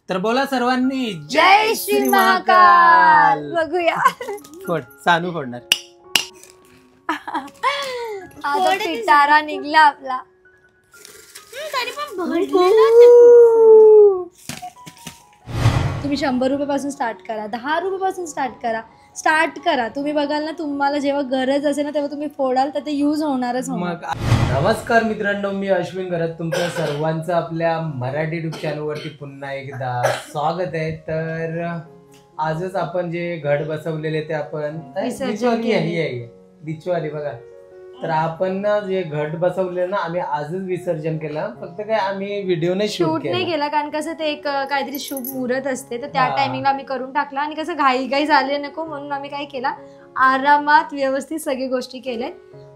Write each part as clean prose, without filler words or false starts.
तर बोला सर्वांनी जय श्री महाकाल. बघूया फोड सानू फोडणार. आता पिटारा निघला आपला. तुम्ही 100 रुपयापासून स्टार्ट करा, 10 रुपयापासून स्टार्ट करा. तुम्ही बघाल ना, तुम्हाला जेव्हा गरज असेल ना तेव्हा तुम्ही फोडाल तर ते यूज होणारच होणार. नमस्कार मित्रांनो, मी अश्विन करत तुमच्या सर्वांचं आपल्या मराठी युट्यूब चॅनलवरती पुन्हा एकदा स्वागत आहे. तर आजच आपण जे घट बसवलेले ते आपण दिचवाली बघा. तर आपण ना जे घट बसवले ना आम्ही आजच विसर्जन केलं. फक्त काय आम्ही व्हिडिओ नाही शूट नाही केला कारण कसं ते एक काहीतरी शुभ मुहूर्त असते तर त्या टायमिंगला आम्ही करून टाकला आणि कसं घाई झाले नको म्हणून आम्ही काय केला, आरामात व्यवस्थित सगळी गोष्टी केल्या.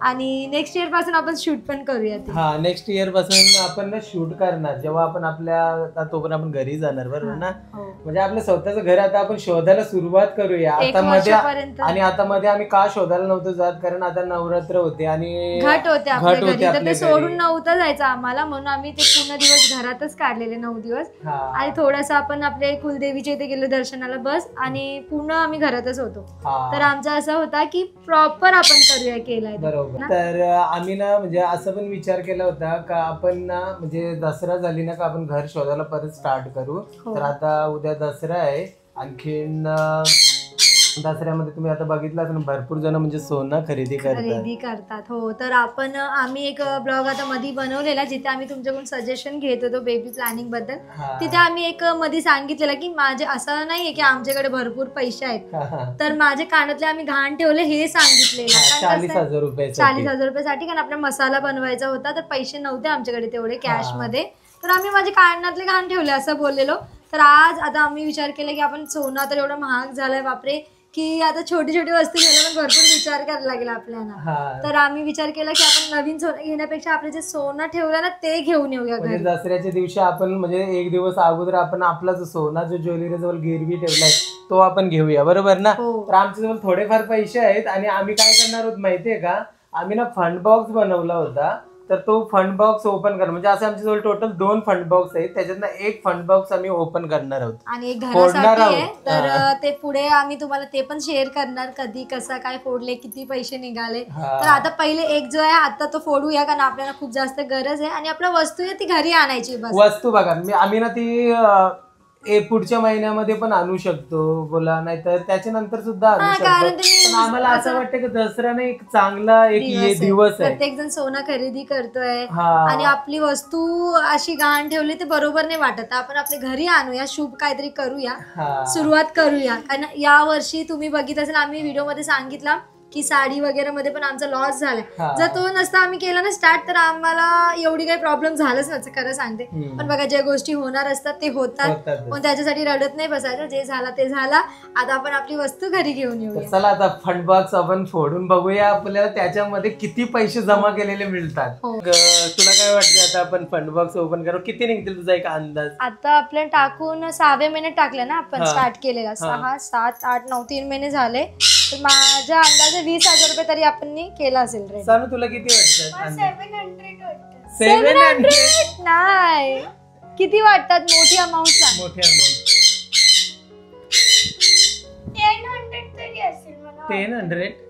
आणि नेक्स्ट इयर पासून आपण शूट पण करूया. हा, नेक्स्ट इयर पासून आपण ना शूट करणार जेव्हा आपण आपल्या तोपर्यंत आपण घरी जाणार, बरोबर ना. म्हणजे आपलं स्वतःचं घर आता आपण शोधायला सुरुवात करूया आता मध्ये. आणि आता मध्ये आम्ही का शोधायला नव्हतो जात, कारण आता नवरात्र होते आणि घट होते आपल्या घरी, तर ते सोडून नव्हतं जायचं आम्हाला, म्हणून आम्ही ते पूर्ण दिवस घरातच काढलेले 9 दिवस. आणि थोडस आपण आपले कुलदेवीच्या इथे गेलो दर्शनाला बस, आणि पूर्ण आम्ही घरातच होतो. तर आमचा असा होता की प्रॉपर आपण करूया केलाय. बरोबर. तर आम्ही ना म्हणजे असं पण विचार केला होता का आपण ना म्हणजे दसरा झाली ना का आपण घर शोधायला परत स्टार्ट करू. तर आता उद्या दसरा आहे. आणखीन दसऱ्यामध्ये तुम्ही आता बघितलं असेल भरपूर जण म्हणजे सोनं खरेदी करतात. हो, तर आम्ही एक ब्लॉग आता मध्ये बनवलेला जिथे आम्ही तुमच्याकडून सजेशन घेत होतो बेबी प्लॅनिंग बद्दल. तिथे आम्ही एक मध्ये सांगितलेलं की माझे असं नाहीये की आमच्याकडे भरपूर पैसे आहेत, तर माझे कानातले आम्ही घाण ठेवले हे सांगितलेलं 40,000 रुपयासाठी. कारण आपला मसाला बनवायचा होता तर पैसे नव्हते आमच्याकडे तेवढे कॅश मध्ये, तर आम्ही माझे कानातले घाण ठेवले असं बोललेलो. तर आज आता आम्ही विचार केला की आपण सोनं तर एवढं महाग झालंय बापरे, की आता छोटी छोटी वस्तू घ्यायला पण भरपूर विचार करायला लागेल आपल्याला. तर आम्ही विचार केला की आपण नवीन सोनं घेण्यापेक्षा आपले जे सोनं ठेवलं ना ते घेऊन येऊया घरी. दसऱ्याच्या दिवशी आपण म्हणजे एक दिवस अगोदर आपण आपला जो सोना जो ज्वेलरी जवळ गिरवी ठेवलाय तो आपण घेऊया, बरोबर ना. तर आमच्या जवळ थोडेफार पैसे आहेत आणि आम्ही काय करणार आहोत माहितीये का, आम्ही ना फंड बॉक्स बनवला होता. तर तो फंड बॉक्स ओपन करणार म्हणजे असं आमच्या जवळ टोटल 2 फंड बॉक्स आहेत, त्याच्यातनं एक फंड बॉक्स आम्ही ओपन करणार आहोत आणि एक घरासाठी आहे. तर ते पुढे आम्ही तुम्हाला ते पण शेअर करणार, कधी कसा काय फोडले, किती पैसे निघाले. तर आता पहिले एक जो आहे आता तो फोडूया, कारण आपल्याला खूप जास्त गरज आहे आणि आपल्या वस्तू आहे ती घरी आणायची. वस्तू बघा आम्ही ना ती पुढच्या महिन्यामध्ये पण आणू शकतो बोला, नाहीतर त्याच्यानंतर सुद्धा आणू शकतो. पण आम्हाला असं वाटतं की दसरा ना एक चांगला एक दिवस आहे. प्रत्येक जण सोनं खरेदी करतोय आणि आपली वस्तू अशी घाण ठेवली ते बरोबर नाही वाटत. आपण आपल्या घरी आणूया, शुभ काहीतरी करूया, सुरुवात करूया. कारण या वर्षी तुम्ही बघितलं असेल आम्ही व्हिडिओ मध्ये सांगितलं की साडी वगैरे मध्ये पण आमचा लॉस झालाय. जर तो नसता आम्ही केला ना स्टार्ट तर आम्हाला एवढी काही प्रॉब्लेम झालंच नसतं, खरं सांगते. पण बघा ज्या गोष्टी होणार असतात ते होतात, पण त्याच्यासाठी रडत नाही बसायचं. जे झाला ते झाला, आता आपण आपली वस्तू घरी घेऊन येऊया. चला आता फंड बॉक्स आपण फोडून बघूया आपल्याला त्याच्यामध्ये किती पैसे जमा केलेले मिळतात. तुला काय वाटतं आता आपण फंड बॉक्स ओपन करू, किती निघतील तुझा एक अंदाज? आता आपल्याला टाकून 6 महिने टाकले ना आपण स्टार्ट केलेला, 6, 7, 8, 9 3 महिने झाले. तर माझ्या अंदाजे 20,000 रुपये तरी आपण केला असेल. सानू तुला किती वाटतं? 700 नाही, किती वाटतात? मोठी अमाऊंट सांग. मोठी अमाऊंट 1000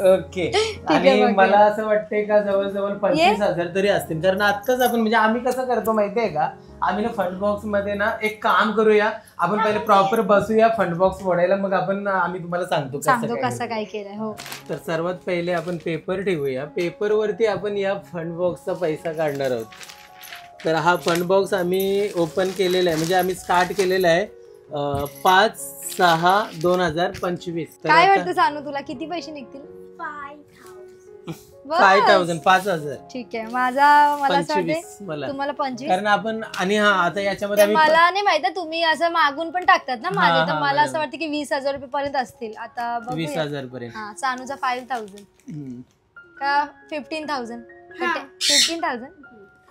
ओके. आणि मला असं वाटतंय का जवळजवळ 25,000 तरी असतील, कारण आत्ताच आपण म्हणजे आम्ही कसं करतो माहितीये का, आम्ही ना फंड बॉक्स मध्ये ना एक काम करूया, आपण पहिले प्रॉपर बसूया फंड बॉक्स फोडायला, मग आम्ही तुम्हाला सांगतो कसं काय केलंय. हो, तर सर्वात पहिले आपण पेपर ठेवूया, पेपर वरती आपण या फंड बॉक्सचा पैसा काढणार आहोत. तर हा फंड बॉक्स आम्ही ओपन केलेला आहे, म्हणजे आम्ही स्टार्ट केलेला आहे 5/6/2025. काय वाटतं सानू तुला किती पैसे निघतील? 5,000. ठीक आहे. मला असं वाटतं तुम्हाला 25, कारण आपण आणि आता याच्यामध्ये मला नाही माहिती तुम्ही असं मागून पण टाकतात ना माझे, तर मला असं वाटतं की 20,000 रुपये पर्यंत असतील. आता 20,000 पर्यंत. सानूचा 5,000 का 15,000? 15,000.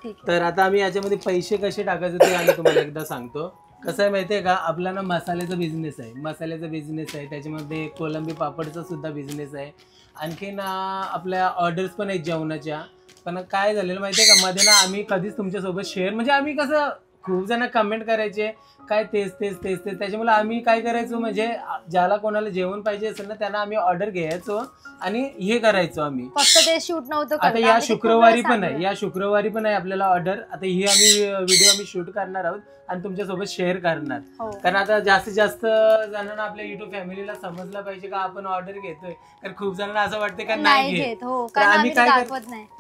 ठीक आहे. तर आता आम्ही याच्यामध्ये पैसे कसे टाकायचे ते आम्ही तुम्हाला एकदा सांगतो. कसं आहे माहितीये का, आपला ना मसाल्याचा बिझनेस आहे, त्याच्यामध्ये कोलंबी पापडचा सुद्धा बिझनेस आहे. आणखीन आपल्या ऑर्डर्स पण आहेत जेवणाच्या. पण काय झालेलं माहितीये का, मध्ये ना आम्ही कधीच तुमच्यासोबत शेअर म्हणजे आम्ही कसं खूप जण कमेंट करायचे काय तेच तेच तेच तेच, त्याच्यामुळे आम्ही काय करायचो म्हणजे ज्याला कोणाला जेवण पाहिजे असेल ना त्यांना आम्ही ऑर्डर घ्यायचो आणि हे करायचो आम्ही. फक्त ते शूट नव्हतं आता या शुक्रवारी पण आहे, या शुक्रवारी पण आहे आपल्याला ऑर्डर. आता ही आम्ही व्हिडिओ आम्ही शूट करणार आहोत आणि तुमच्यासोबत शेअर करणार. कारण आता जास्तीत जास्त जणांना आपल्या युट्यूब फॅमिलीला समजलं पाहिजे का आपण ऑर्डर घेतोय. कारण खूप जणांना असं वाटतं का नाही घेत. तर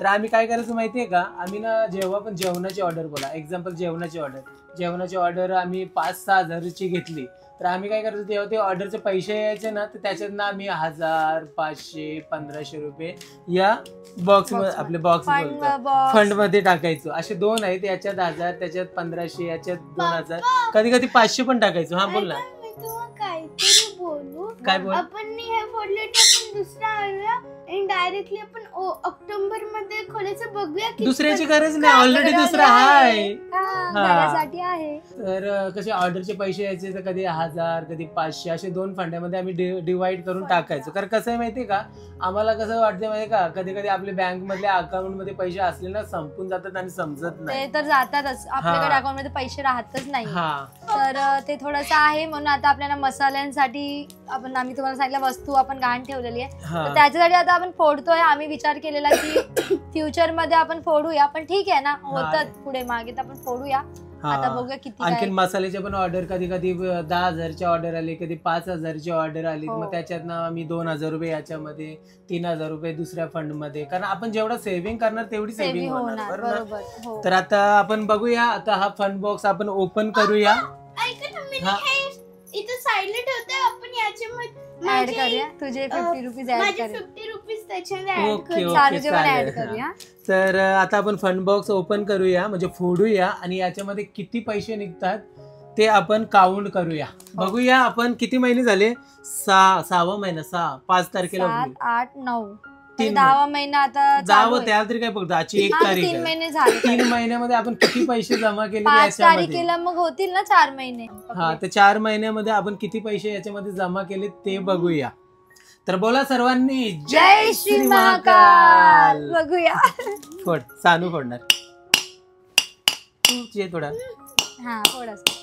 आम्ही काय करायचं माहितीये का, आम्ही ना जेव्हा पण जेवणाची ऑर्डर बोला, एक्झाम्पल जेवणाची ऑर्डर आम्ही 5-6 हजाराची घेतली तर आम्ही काय करायचो तेव्हा ते ऑर्डरचे पैसे यायचे ना तर त्याच्यातनं आम्ही 1000, 500, 1500 रुपये या बॉक्स आपले बॉक्स फंड मध्ये टाकायचो. असे 2 आहेत, याच्यात 1000, त्याच्यात 1500, याच्यात 2000, कधी कधी 500 पण टाकायचो. हा बोल ना. काय बोल. आपण हे फोडले आपण दुसरा आणला आणि डायरेक्टली आपण ऑक्टोबर मध्ये खोलायचं बघूया. दुसऱ्याची गरज नाही, ऑलरेडी दुसरा आहे. तर कसे ऑर्डरचे पैसे यायचे तर कधी 1000, कधी 500, असे 2 फंड्यामध्ये आम्ही डिवाइड करून टाकायचो. कारण कसं आहे माहितीये का, आम्हाला कसं वाटतं माहितीये का, कधी कधी आपल्या बँक मधल्या अकाउंट मध्ये पैसे असले ना संपून जातात आणि समजत नाही. ते तर जातातच, आपल्याकडे अकाउंट मध्ये पैसे राहतच नाही. तर ते थोडंसं आहे. म्हणून आता आपल्याला मसाल्यांसाठी आम्ही तुम्हाला सांगितलं वस्तू आपण घाण ठेवलेली आहे, तर त्याच्यासाठी आता आपण फोडतोय. आम्ही विचार केलेला की फ्युचर मध्ये आपण फोडूया, पण ठीक आहे ना, होतात पुढे मागे तर आपण फोडूया. आता बघूया किती. आणखी मसाल्याचे पण ऑर्डर कधी कधी 10,000ची ऑर्डर आली, कधी 5,000ची ऑर्डर आली, मग त्याच्यात ना आम्ही 2,000 रुपये याच्यामध्ये, 3,000 रुपये दुसऱ्या फंड मध्ये. कारण आपण जेवढं सेव्हिंग करणार तेवढी सेव्हिंग होणार. बरोबर. तर आता आपण बघूया, आता हा फंड बॉक्स आपण ओपन करूया. इथे साईडला ठेवते आपण, याच्यामध्ये ऍड करूया. तुझे 50 रुपीज ऍड करूया. 50 रुपीज त्याच्यामध्ये ऍड करूया. तर आता आपण फंड बॉक्स ओपन करूया, म्हणजे फोडूया आणि याच्यामध्ये किती पैसे निघतात ते आपण काउंट करूया. बघूया आपण किती महिने झाले. 6वा महिना, 5 तारखेला 7, 8, 9, 10वा महिना आता जावं. त्या तरी काय फक्त आजची 1 तारीख. 3 महिने झाले. 3 महिन्यामध्ये आपण किती पैसे जमा केले 5 तारखेला, मग होतील ना 4 महिने. हा, तर 4 महिन्यामध्ये आपण किती पैसे याच्यामध्ये जमा केले ते बघूया. तर बोला सर्वांनी जय श्री महाकाल. बघूया. फोड. सानू फोडणार. तू थोडा. हा थोडासा.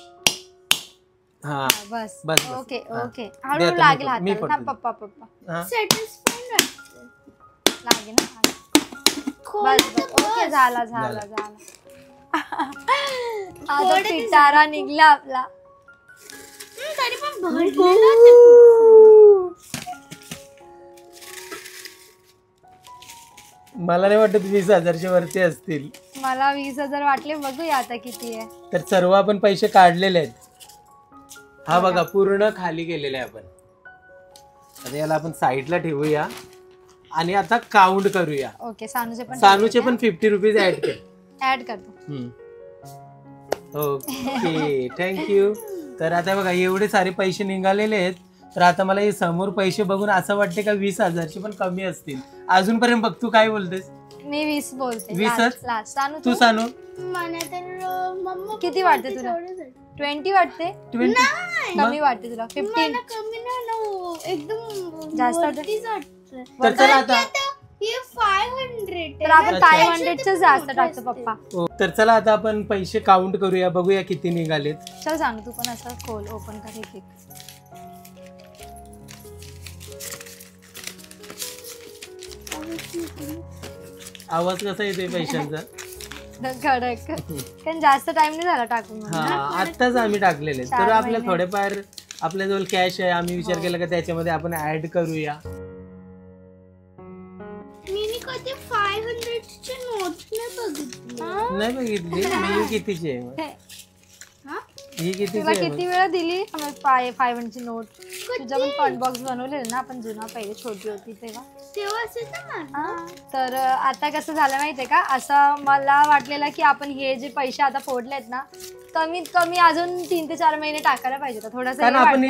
हा बस. बस. Okay okay. हळूहळू लागेल हाताला. पप्पा लागेल ना. बस. ओके, झाला. आता पिटारा निघला आपला. तरी पण भरलेलं. मला नाही वाटत 20,000च्या वरती असतील. मला 20,000 वाटले. बघूया आता किती आहे. तर सर्व आपण पैसे काढलेले आहेत. हा बघा, पूर्ण खाली केलेले आहे आपण. आता याला आपण साईडला ठेवूया आणि आता काउंट करूया. ओके. सानूचे पण 50 रुपीज ऍड करतो. Okay, thank you. तर आता बघा एवढे सारे पैसे निघालेले आहेत. तर आता मला हे समोर पैसे बघून असं वाटते का 20,000चे पण कमी असतील. अजूनपर्यंत बघ, तू काय बोलतेस? मी 20 बोलते. 20च? तू सानू किती वाटते तुला? 20 वाटते? कमी वाटते तुला? 15? एकदम जास्त वाटते. तर चला आता 500. तर आपण 500च जास्त टाकतो पप्पा. तर चला आता आपण पैसे काउंट करूया, बघूया किती निघालेत. चल सांग, तू पण असं खोल, ओपन कर एक. आवाज कसा येतोय पैशांचा? कडक. कारण जास्त टाइम नाही झाला टाकून. हा, आत्ताच आम्ही टाकलेले. तर आपल्या थोडेफार आपल्याजवळ कॅश आहे. आम्ही विचार केला का त्याच्यामध्ये आपण ऍड करूया. मी कधी 500ची नोट नाही बघितली. मी कितीची आहे? ही तुला किती वेळा दिली 500ची नोट? तुझा पण फंड बॉक्स बनवलेलं ना आपण जुना, पहिले छोटी होती तेव्हा. तर आता कसं झालं माहितीये का, असं मला वाटलेलं की आपण हे जे पैसे आता फोडलेत ना, कमीत कमी अजून 3 ते 4 महिने टाकायला पाहिजे. थोडासा आपण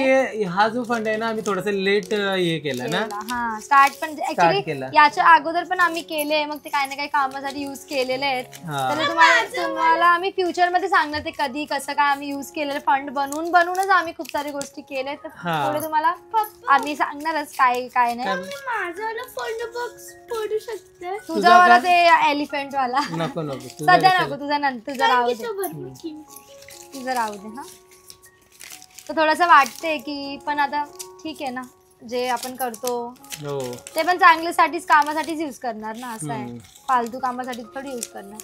हा जो फंड आहे ना, आम्ही थोडासा लेट हे केला ना. हा, स्टार्ट पण ऍक्च्युली याच्या अगोदर पण आम्ही केले, मग ते काही ना काही कामासाठी युज केलेले आहेत. तर तुम्हाला आम्ही फ्युचर मध्ये सांगणार ते कधी कसं काय आम्ही युज केलेलं. फंड बनवूनच आम्ही खूप सारी गोष्टी केल्या. तर पुढे तुम्हाला आम्ही सांगणारच काय काय नाही. माझं फंड बॉक्स फोडू शकते. तुझा वाला ते एलिफंट वाला नको सध्या नको. तुझा राहू दे. तुझं राहू दे. हा तर थोडंसं वाटते की पण आता ठीक आहे ना, जे आपण करतो ते पण चांगल्यासाठीच कामासाठीच यूज करणार ना, असं आहे. फालतू कामासाठी थोडी यूज करणार.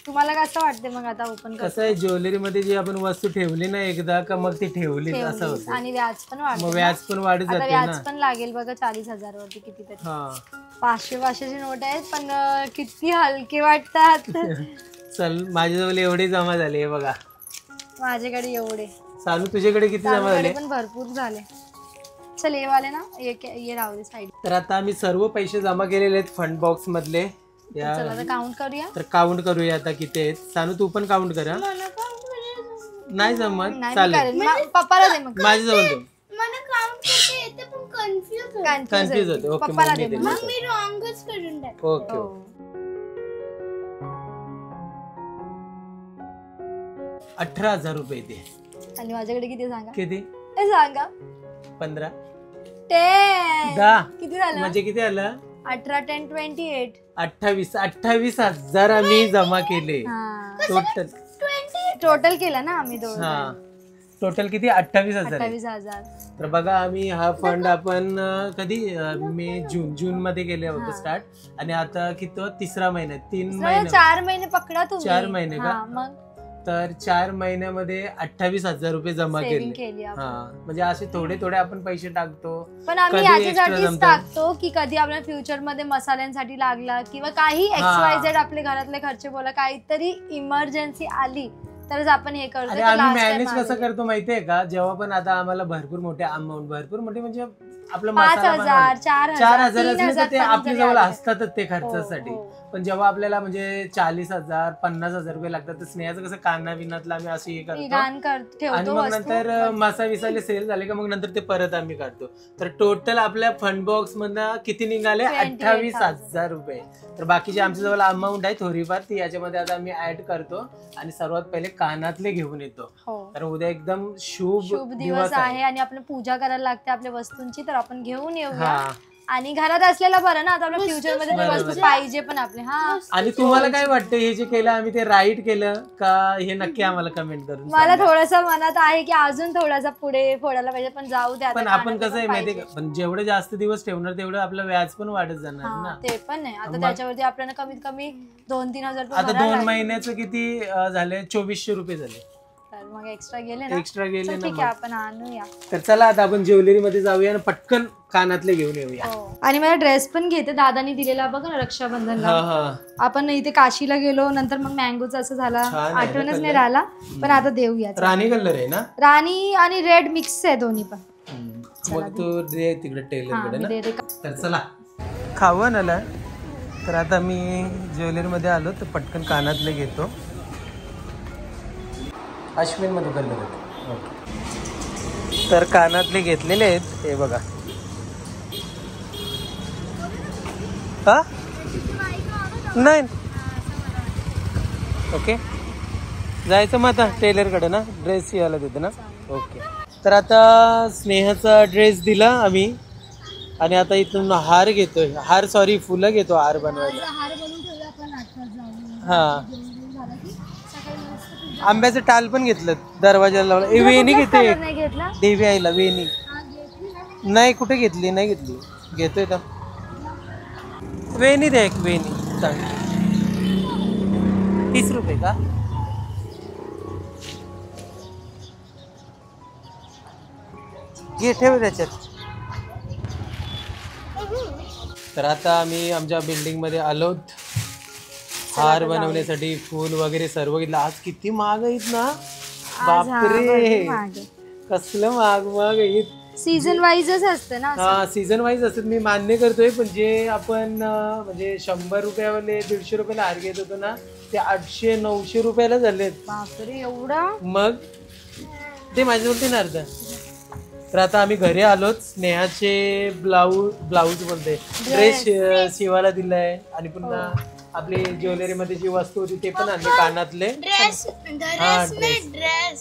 तुम्हाला कसं वाटते मग आता ओपन कसं आहे, ज्वेलरी मध्ये जी आपण वस्तू ठेवली ना एकदा का मग ती ठेवली असं होतं आणि व्याज पण वाढत, मग व्याज पण वाढत जाते ना. व्याज पण लागेल बघा 40,000 वरती कितीतरी. 500-500ची नोट आहेत पण किती हलके वाटतात. चल माझ्याजवळ एवढे जमा झाले बघा. माझ्याकडे एवढे. चालू तुझ्याकडे किती जमा झाले? पण भरपूर झाले. चल हे वाले ना ये राहू दे साईड. तर आता आम्ही सर्व पैसे जमा केलेले आहेत फंड बॉक्स मधले. चला काउंट करूया. तर काउंट करूया आता किती आहेत. सानू तू पण काउंट कर. नाही जमत चालेल, पप्पाला दे मग. माझ्याजवळ दे. मला काउंट करता येते पण कन्फ्यूज होते. ओके पप्पाला दे. मग मी रॉंगच करून टाकते. ओके 18,000 रुपये ते. आणि माझ्याकडे किती सांगा? किती सांगा. 15 10 किती झालं? म्हणजे किती आलं? 18 10 28 28,000 आम्ही जमा केले टोटल केलं ना आम्ही दोघं. टोटल किती? 28,000. 28,000. तर बघा आम्ही हा फंड आपण कधी मे जून मध्ये केले होते स्टार्ट, आणि आता किती तिसरा महिना 3 महिने 4 महिने पकडा तुम्ही. 4 महिने का? मग तर 4 महिन्यामध्ये 28,000 रुपये जमा केले. म्हणजे असे थोडे थोडे आपण पैसे टाकतो, पण आम्ही याच्यासाठीच टाकतो की कधी आपल्या फ्युचर मध्ये मसाल्यांसाठी लागला किंवा काही XYZ आपले घरातले खर्च बोला, काहीतरी इमर्जन्सी आली तरच आपण हे करतो. आणि आम्ही मॅनेज कसं करतो माहितीये का, जेव्हा पण आता आम्हाला भरपूर मोठे अमाऊंट, भरपूर मोठे म्हणजे आपलं 5,000 4,000 ते आपल्या जवळ असतातच ते खर्चासाठी. पण जेव्हा आपल्याला म्हणजे 40,000 50,000 रुपये लागतात, तर स्नेहाचं कसं काना बिनातलं आम्ही असं हे करतो, आणि मग नंतर मसा विसाले सेल झाले का मग नंतर ते परत आम्ही काढतो. तर टोटल आपल्या फंड बॉक्स मधनं किती निघाले? 28,000 रुपये. तर बाकीची आमच्या जवळ अमाऊंट आहे थोडीफार, ती याच्यामध्ये आता आम्ही ऍड करतो आणि सर्वात पहिले कानातले घेऊन येतो. तर उद्या एकदम शुभ दिवस आहे आणि आपल्याला पूजा करायला लागते आपल्या वस्तूंची, तर आपण घेऊन येऊया. आणि घरात असलेला बरं ना, आता आपल्या फ्युचर मध्ये वस्तू पाहिजे पण आपले. आणि तुम्हाला काय वाटतं, हे जे केलं आम्ही ते राईट केलं का, हे नक्की आम्हाला कमेंट करून. मला थोडस मनात आहे की अजून थोडासा पुढे फोडायला पाहिजे, पण जाऊ द्या. पण आपण कसं आहे माहितीये, पण जेवढे जास्त दिवस ठेवणार तेवढं आपलं व्याज पण वाढत जाणार ना. ते पण आहे. आता त्याच्यावरती आपल्याला कमीत कमी 2-3 हजार आता 2 महिन्याचं किती झाले? 2400 रुपये झाले. मग एक्स्ट्रा गेले ना, ठीक आहे आपण आणूया. तर चला आता आपण ज्वेलरी मध्ये जाऊया आणि पटकन कानातले घेऊन येऊया. आणि मला ड्रेस पण घेते, दादानी दिलेला बघा ना रक्षाबंधनला. आपण इथे काशीला गेलो, नंतर मग मँगोचा असं झाला, आठवणच नाही राहिला, पण आता देऊया. राणी कलर आहे ना? राणी आणि रेड मिक्स आहे दोन्ही पण. मग तू दे तिकडे टेलर कडे ना. तर चला खावं ना. तर आता मी ज्वेलरी मध्ये आलो, तर पटकन कानातले घेतो. अश्विन मध्ये कलर. तर कानातले घेतलेले आहेत हे बघा. नाही ओके, जायचं मग आता टेलर कडे ना, ड्रेस यायला देतो ना. ओके, तर आता स्नेहाचा ड्रेस दिला आम्ही आणि आता इथून हार घेतोय. फुलं घेतो हार बनवायला. आंब्याचं टाल पण घेतलं, दरवाजाला लावलं. वेणी घेते, देवी आईला वेणी नाही. कुठे घेतली? नाही घेतली. घेतोय का वेणी? दे एक वेणी. 30 रुपये का? घे, ठेव त्याच्यात. तर आता आम्ही आमच्या बिल्डिंग मध्ये आलोत हार बनवण्यासाठी. फूल वगैरे सर्व घेतलं. आज किती महाग आहेत ना, बापरे, कसलं महाग आहेत. सीझन वाईजच असतं ना. सीझन वाईज असत, मी मान्य करतोय. पण जे आपण म्हणजे 100 रुपयावाले 150 रुपयाला हार घेत होतो ना, ते 800-900 रुपयाला झालेत. बापरे, एवढा? मग ते माझ्यावरती ना अर्धा. तर आता आम्ही घरी आलोत. स्नेहाचे ब्लाऊज बोलते ड्रेस शिवायला दिलाय आणि पुन्हा आपली ज्वेलरी मध्ये जी वस्तू होती ते पण आणले, कानातले. ड्रेस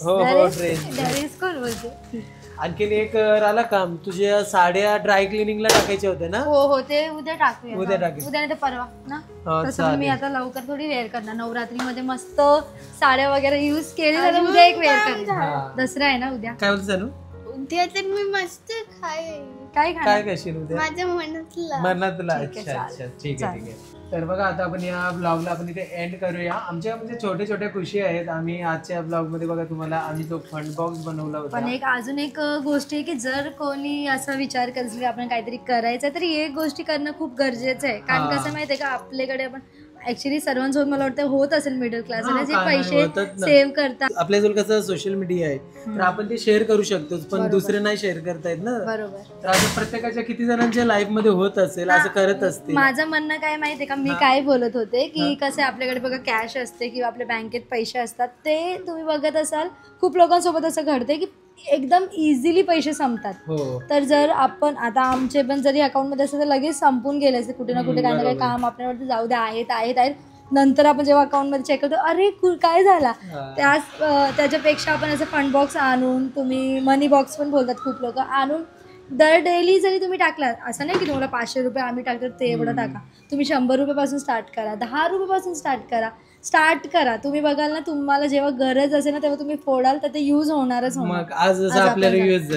हो हो ड्रेस. ड्रेस कोण बोलते? आणखीन एक राहिला काम, तुझ्या साड्या ड्राय क्लिनिंगला टाकायच्या होत्या ना? हो हो ते उद्या टाकूया. उद्या टाकू. उद्या नाही तर परवा ना. हो, तसं मी आता लवकर थोडी वेअर करणार. नवरात्रीमध्ये मस्त साड्या वगैरे युज केली तर उद्या एक वेअर करणार. दसरा आहे ना उद्या. काय बोलतो जानू? उद्या तर मी मस्त काय काय खाणार? करशील उद्या? माझ्या मनातलं. मनातला. ठीक आहे, अच्छा अच्छा ठीक आहे ठीक आहे. तर बघा आता आपण या ब्लॉगला आपण इथे एंड करूया. आमच्या म्हणजे छोटे छोटे खुशी आहेत. आम्ही आजच्या ब्लॉग मध्ये बघा तुम्हाला आम्ही जो फंड बॉक्स बनवला होता. पण एक अजून एक गोष्ट आहे की जर कोणी असा विचार करत की आपण काहीतरी करायचं तर एक गोष्टी करणं खूप गरजेचं आहे. कारण कसं माहितीये का आपल्याकडे आपण ऍक्च्युली सर्वांसोबत मला वाटतं होत असेल मिडल क्लास जे पैसे सेव्ह करतात. आपल्याजवळ कसं सोशल मीडिया आहे तर आपण ते शेअर करू शकतो पण दुसरे नाही शेअर करतायत ना. बरोबर. तर असं प्रत्येकाच्या किती जणांच्या लाईफ मध्ये होत असेल असं करत असते. माझं म्हणणं काय माहितीये का मी काय बोलत होते की कसं आपल्याकडे बघा कॅश असते किंवा आपल्या बँकेत पैसे असतात ते तुम्ही बघत असाल खूप लोकांसोबत असं घडते की एकदम इझिली पैसे संपतात. तर जर आपण आता आमचे पण जरी अकाउंट मध्ये असतं तर लगेच संपून गेले असते कुठे ना कुठे काही ना काही काम आपल्यावरती जाऊ दे आहेत नंतर आपण जेव्हा अकाउंट मध्ये चेक करतो अरे काय झाला. त्याच्यापेक्षा आपण असं फंड बॉक्स आणून तुम्ही मनी बॉक्स पण बोलतात खूप लोक आणून दर डेली जरी तुम्ही टाकला असं नाही की तुम्हाला 500 रुपये आम्ही टाकतो ते एवढं टाका. तुम्ही 100 रुपयापासून स्टार्ट करा 10 रुपयापासून स्टार्ट करा. तुम्ही बघाल ना तुम्हाला जेव्हा गरज असेल ना तेव्हा तुम्ही फोडाल तर ते युज होणारच होणार.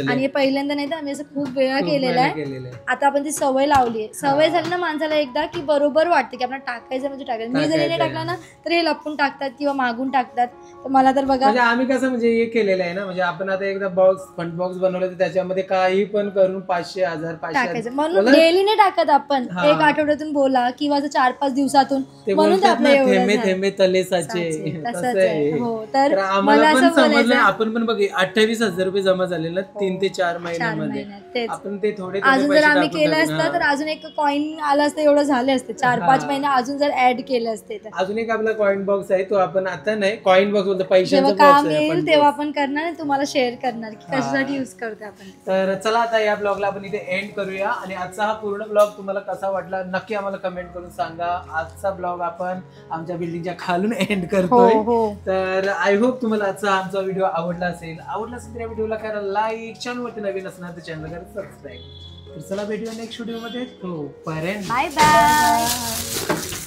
आणि पहिल्यांदा नाही तर आम्ही असं खूप वेळा केलेला आहे. आता आपण ती सवय लावली आहे. सवय झाली ना माणसाला एकदा की बरोबर वाटते की आपण टाकायचं म्हणजे टाकायचं. मी जरी नाही टाकला ना तर हे लपून टाकतात किंवा मागून टाकतात. तर मला तर बघा आम्ही कसं म्हणजे हे केलेलं आहे ना म्हणजे आपण आता एकदा बॉक्स फंड बॉक्स बनवलं तर त्याच्यामध्ये काही पण करून 500 1000 टाकायचं म्हणून डेली नाही टाकत आपण. एक आठवड्यातून बोला किंवा 4-5 दिवसातून म्हणून थेंबे तले साचे. तर आम्हाला पण समजलं आपण पण बघ 28,000 रुपये जमा झाले ना 3 ते 4 महिन्यामध्ये. आपण ते थोडे अजून जर आम्ही केलं असतं तर अजून एक कॉइन आला असतं एवढं झाले असते 4-5 महिने अजून जर ऍड केले असते तर. अजून एक आपला कॉइन बॉक्स आहे तो आपण आता नाही कॉइन बॉक्स बोलतो पैशाचा काम येईल तेव्हा आपण करणार आणि तुम्हाला शेअर करणार की कशासाठी युज करतो आपण. तर चला आता या ब्लॉगला आपण इथे एंड करूया आणि आजचा हा पूर्ण ब्लॉग तुम्हाला कसा वाटला नक्की आम्हाला कमेंट करून सांगा. आजचा ब्लॉग आपण आमच्या बिल्डिंगच्या खालून एंड करतोय. तर आय होप तुम्हाला आजचा आमचा व्हिडिओ आवडला असेल तर या व्हिडिओला करा लाईक. चॅनलवरती नवीन असणार तर चॅनल करा सबस्क्राईब. तर चला भेटूया नेक्स्ट व्हिडिओ मध्ये. Bye bye.